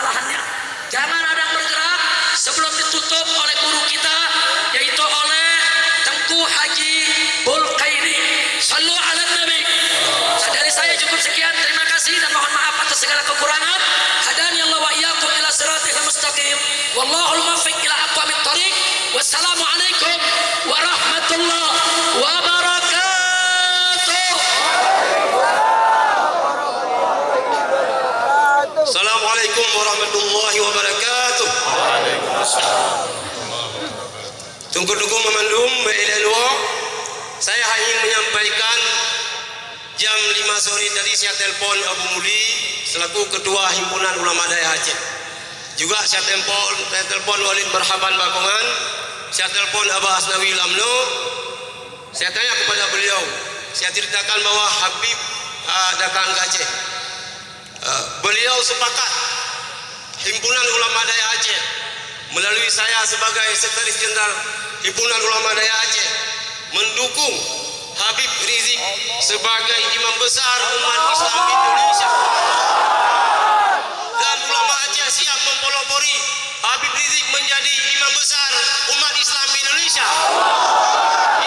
permasalahannya. Jangan ada yang bergerak sebelum ditutup oleh guru kita, yaitu oleh Tengku Haji Bulkaini. Sallu ala Nabi. Dari saya cukup sekian, terima kasih dan mohon maaf atas segala kekurangan. Hadani Allah wa iyyakum ila siratal mustaqim. Wallahul muwaffiq ila aqwamit thoriq. Wassalamualaikum warahmatullahi wabarakatuh. Assalamualaikum warahmatullahi wabarakatuh. Tunggu-tunggu memandum be'ilalwa. Saya ingin menyampaikan jam 5 sore tadi saya telepon Abu Muli selaku Ketua Himpunan Ulama Daerah Aceh. Juga saya telepon Walid Marhaban Bakongan, saya telepon Abah Asnawi Lamno. Saya tanya kepada beliau, saya ceritakan bahwa Habib datang ke Aceh. Beliau sepakat Himpunan Ulama Daerah Aceh melalui saya sebagai Sekretaris Jenderal Himpunan Ulama Daerah Aceh mendukung Habib Rizik sebagai imam besar umat Islam Indonesia, dan ulama Aceh siap mempelopori Habib Rizik menjadi imam besar umat Islam Indonesia.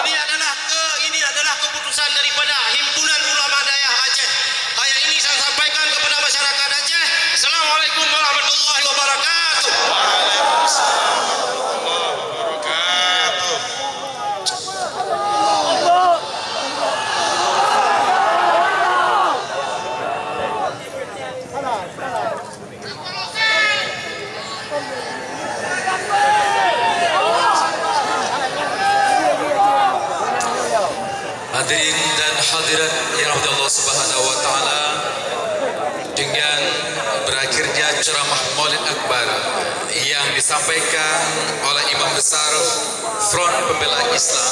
Ini adalah keputusan daripada Himpunan Ulama Daerah Aceh. Hanya ini saya sampaikan kepada masyarakat Aceh. Assalamualaikum warahmatullahi wabarakatuh. Hadirin dan hadirat yang dirahmati Allah Subhanahu wa taala, dengan berakhirnya ceramah Maulid Akbar yang disampaikan oleh Imam Besar Front Pembela Islam